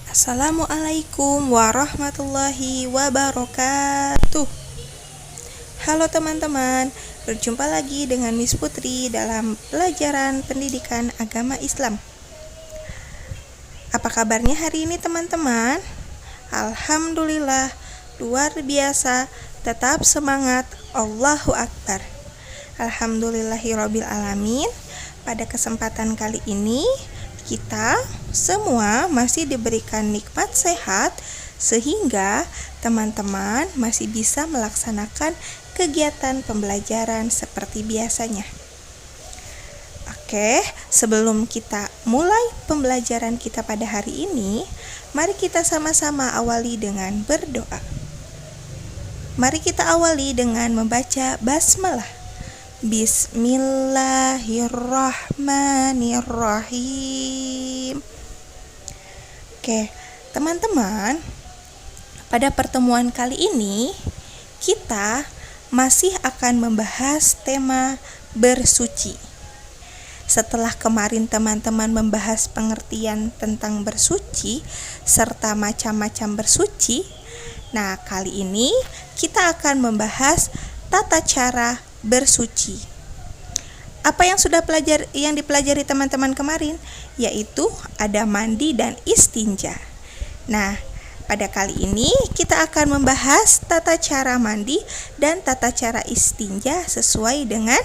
Assalamualaikum warahmatullahi wabarakatuh. Halo teman-teman, berjumpa lagi dengan Miss Putri dalam pelajaran pendidikan agama Islam. Apa kabarnya hari ini teman-teman? Alhamdulillah, luar biasa, tetap semangat, Allahu Akbar. Alhamdulillahirabbil alamin. Pada kesempatan kali ini kita semua masih diberikan nikmat sehat sehingga teman-teman masih bisa melaksanakan kegiatan pembelajaran seperti biasanya. Oke, sebelum kita mulai pembelajaran kita pada hari ini, mari kita sama-sama awali dengan berdoa. Mari kita awali dengan membaca basmalah. Bismillahirrahmanirrahim. Oke, teman-teman, pada pertemuan kali ini kita masih akan membahas tema bersuci. Setelah kemarin teman-teman membahas pengertian tentang bersuci serta macam-macam bersuci, nah kali ini kita akan membahas tata cara bersuci. Apa yang dipelajari teman-teman kemarin, yaitu ada mandi dan istinja. Nah, pada kali ini kita akan membahas tata cara mandi dan tata cara istinja sesuai dengan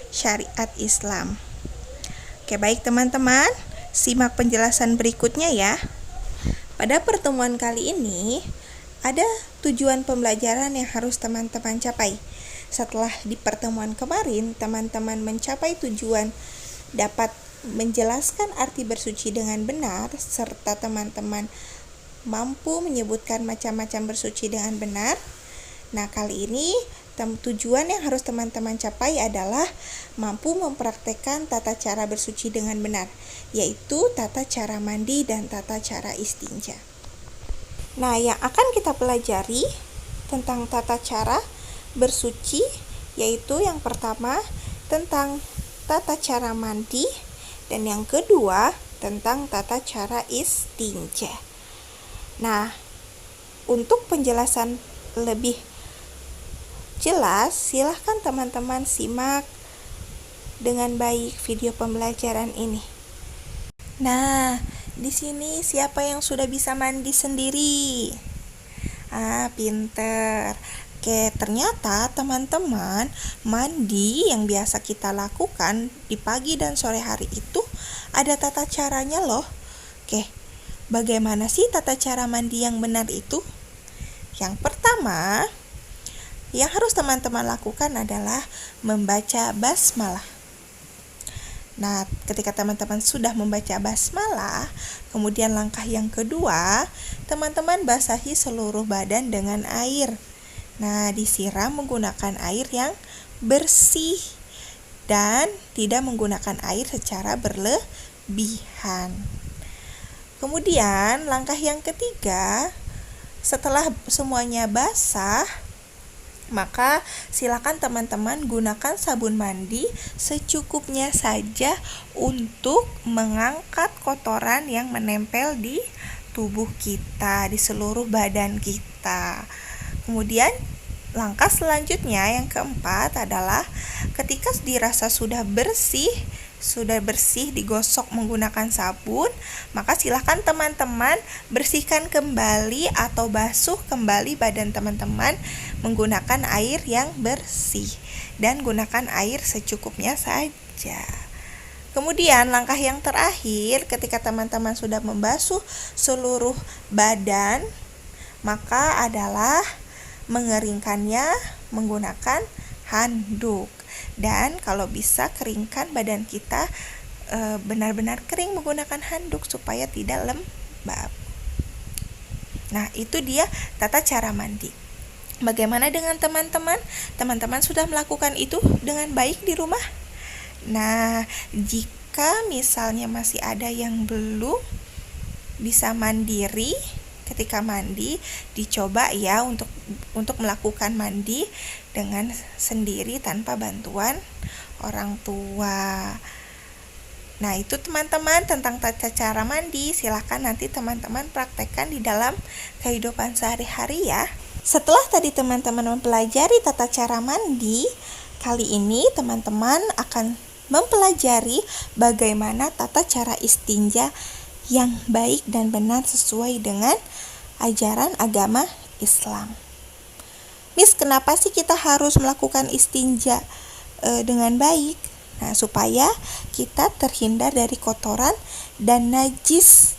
syariat Islam. Oke, baik teman-teman, simak penjelasan berikutnya ya. Pada pertemuan kali ini ada tujuan pembelajaran yang harus teman-teman capai. Setelah di pertemuan kemarin teman-teman mencapai tujuan dapat menjelaskan arti bersuci dengan benar serta teman-teman mampu menyebutkan macam-macam bersuci dengan benar. Nah, kali ini tujuan yang harus teman-teman capai adalah mampu mempraktekkan tata cara bersuci dengan benar, yaitu tata cara mandi dan tata cara istinja. Nah, yang akan kita pelajari tentang tata cara bersuci, yaitu yang pertama tentang tata cara mandi dan yang kedua tentang tata cara istinja. Nah, untuk penjelasan lebih jelas, silahkan teman-teman simak dengan baik video pembelajaran ini. Nah, di sini siapa yang sudah bisa mandi sendiri? Pinter. Oke, ternyata teman-teman mandi yang biasa kita lakukan di pagi dan sore hari itu ada tata caranya loh. Oke, bagaimana sih tata cara mandi yang benar itu? Yang pertama, yang harus teman-teman lakukan adalah membaca basmalah. Nah, ketika teman-teman sudah membaca basmalah, kemudian langkah yang kedua, teman-teman basahi seluruh badan dengan air. Nah, disiram menggunakan air yang bersih dan tidak menggunakan air secara berlebihan. Kemudian, langkah yang ketiga, setelah semuanya basah, maka silakan teman-teman gunakan sabun mandi secukupnya saja untuk mengangkat kotoran yang menempel di tubuh kita, di seluruh badan kita. Kemudian langkah selanjutnya yang keempat adalah ketika dirasa sudah bersih digosok menggunakan sabun, maka silakan teman-teman bersihkan kembali atau basuh kembali badan teman-teman menggunakan air yang bersih dan gunakan air secukupnya saja. Kemudian langkah yang terakhir, ketika teman-teman sudah membasuh seluruh badan, maka adalah mengeringkannya menggunakan handuk. Dan kalau bisa keringkan badan kita benar-benar kering menggunakan handuk supaya tidak lembab. Nah, itu dia tata cara mandi. Bagaimana dengan teman-teman? Teman-teman sudah melakukan itu dengan baik di rumah? Nah, jika misalnya masih ada yang belum bisa mandiri, ketika mandi dicoba ya untuk melakukan mandi dengan sendiri tanpa bantuan orang tua. Nah, itu teman-teman tentang tata cara mandi. Silahkan nanti teman-teman praktekkan di dalam kehidupan sehari-hari ya. Setelah tadi teman-teman mempelajari tata cara mandi, kali ini teman-teman akan mempelajari bagaimana tata cara istinja yang baik dan benar sesuai dengan ajaran agama Islam. Miss, kenapa sih kita harus melakukan istinja dengan baik? Nah, supaya kita terhindar dari kotoran dan najis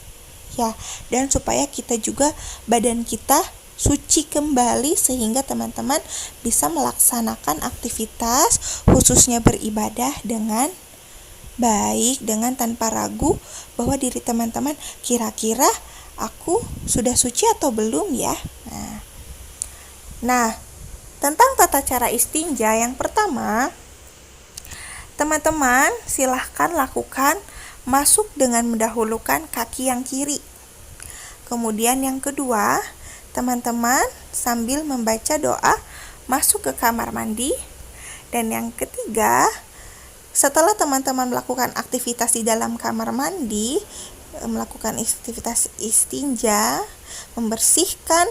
ya, dan supaya kita juga badan kita suci kembali sehingga teman-teman bisa melaksanakan aktivitas khususnya beribadah dengan baik, dengan tanpa ragu bahwa diri teman-teman kira-kira aku sudah suci atau belum ya. Nah, tentang tata cara istinja yang pertama, teman-teman silahkan lakukan masuk dengan mendahulukan kaki yang kiri. Kemudian yang kedua, teman-teman sambil membaca doa masuk ke kamar mandi. Dan yang ketiga, setelah teman-teman melakukan aktivitas di dalam kamar mandi, melakukan aktivitas istinja, membersihkan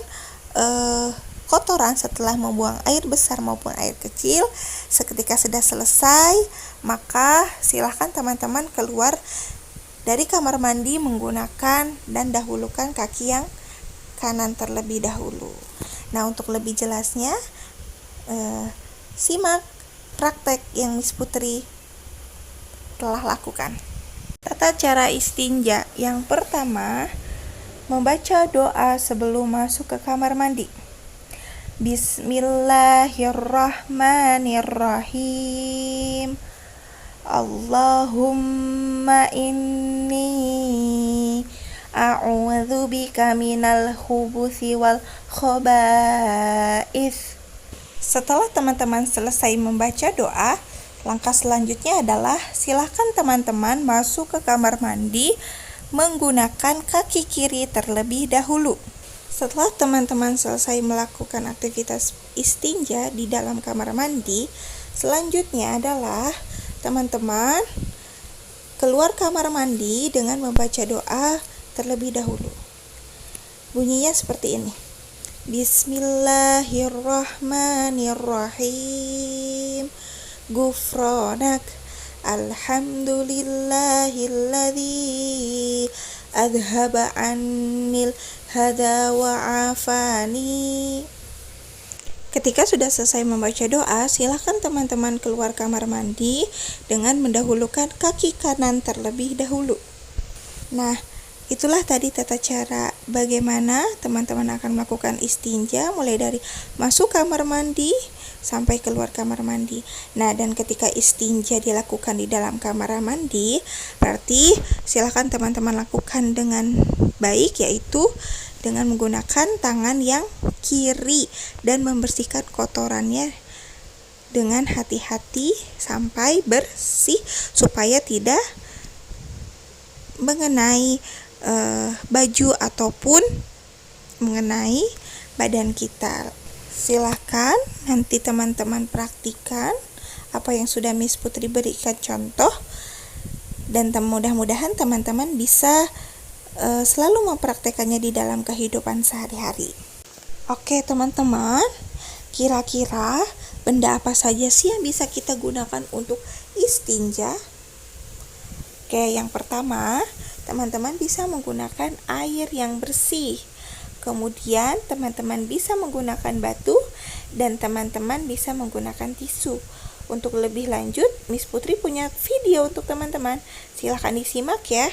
kotoran setelah membuang air besar maupun air kecil, seketika sudah selesai, maka silahkan teman-teman keluar dari kamar mandi menggunakan dan dahulukan kaki yang kanan terlebih dahulu. Nah, untuk lebih jelasnya, simak praktek yang Miss Putri telah lakukan. Tata cara istinja yang pertama, membaca doa sebelum masuk ke kamar mandi. Bismillahirrahmanirrahim. Allahumma inni a'udzubika minal khubuthi wal khaba'ith. Setelah teman-teman selesai membaca doa, langkah selanjutnya adalah silakan teman-teman masuk ke kamar mandi menggunakan kaki kiri terlebih dahulu. Setelah teman-teman selesai melakukan aktivitas istinja di dalam kamar mandi, selanjutnya adalah teman-teman keluar kamar mandi dengan membaca doa terlebih dahulu. Bunyinya seperti ini. Bismillahirrahmanirrahim. Gufranak alhamdulillahilladzi adhaba annil hadza wa afani. Ketika sudah selesai membaca doa, silakan teman-teman keluar kamar mandi dengan mendahulukan kaki kanan terlebih dahulu. Nah, itulah tadi tata cara bagaimana teman-teman akan melakukan istinja, mulai dari masuk kamar mandi sampai keluar kamar mandi. Nah, dan ketika istinja dilakukan di dalam kamar mandi, berarti silakan teman-teman lakukan dengan baik, yaitu dengan menggunakan tangan yang kiri dan membersihkan kotorannya dengan hati-hati sampai bersih supaya tidak mengenai baju ataupun mengenai badan kita. Silahkan nanti teman-teman praktikan apa yang sudah Miss Putri berikan contoh, dan mudah-mudahan teman-teman bisa selalu mempraktekannya di dalam kehidupan sehari-hari. Oke teman-teman, kira-kira benda apa saja sih yang bisa kita gunakan untuk istinja? Oke, yang pertama, teman-teman bisa menggunakan air yang bersih. Kemudian teman-teman bisa menggunakan batu dan teman-teman bisa menggunakan tisu. Untuk lebih lanjut, Miss Putri punya video untuk teman-teman. Silahkan disimak ya.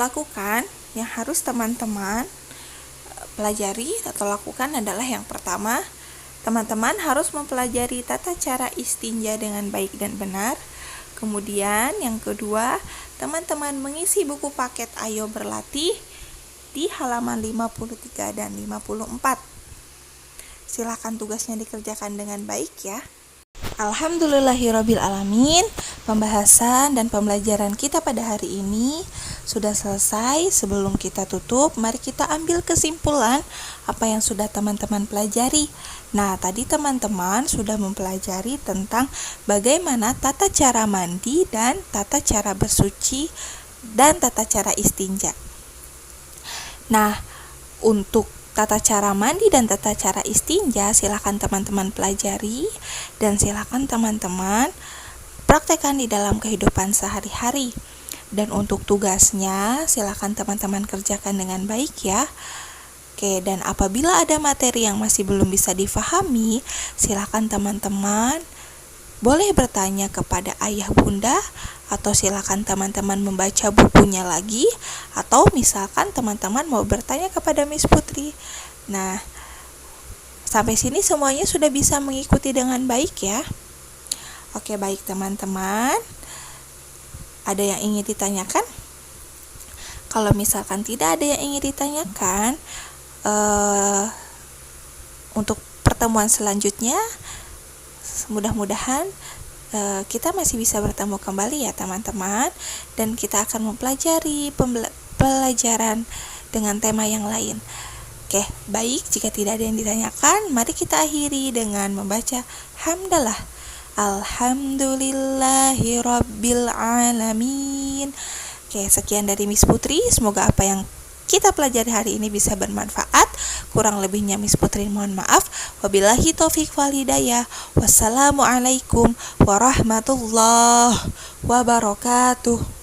lakukan, yang harus teman-teman pelajari atau lakukan adalah yang pertama, teman-teman harus mempelajari tata cara istinja dengan baik dan benar. Kemudian yang kedua, teman-teman mengisi buku paket Ayo Berlatih di halaman 53 dan 54. Silakan tugasnya dikerjakan dengan baik ya. Alhamdulillahirabbil alamin. Pembahasan dan pembelajaran kita pada hari ini sudah selesai. Sebelum kita tutup, mari kita ambil kesimpulan apa yang sudah teman-teman pelajari. Nah, tadi teman-teman sudah mempelajari tentang bagaimana tata cara mandi dan tata cara bersuci dan tata cara istinja. Nah, untuk tata cara mandi dan tata cara istinja silakan teman-teman pelajari dan silakan teman-teman praktekkan di dalam kehidupan sehari-hari. Dan untuk tugasnya silakan teman-teman kerjakan dengan baik ya. Oke, dan apabila ada materi yang masih belum bisa difahami, silakan teman-teman boleh bertanya kepada ayah bunda, atau silakan teman-teman membaca bukunya lagi, atau misalkan teman-teman mau bertanya kepada Miss Putri. Nah, sampai sini semuanya sudah bisa mengikuti dengan baik ya. Oke, baik teman-teman. Ada yang ingin ditanyakan? Kalau misalkan tidak ada yang ingin ditanyakan, untuk pertemuan selanjutnya, mudah-mudahan kita masih bisa bertemu kembali ya teman-teman, dan kita akan mempelajari pelajaran dengan tema yang lain. Oke, baik, jika tidak ada yang ditanyakan, mari kita akhiri dengan membaca hamdalah. Alhamdulillahirabbil alamin. Oke, sekian dari Miss Putri. Semoga apa yang kita pelajari hari ini bisa bermanfaat. Kurang lebihnya Miss Putri mohon maaf. Wabillahi taufiq wal hidayah. Wassalamualaikum warahmatullahi wabarakatuh.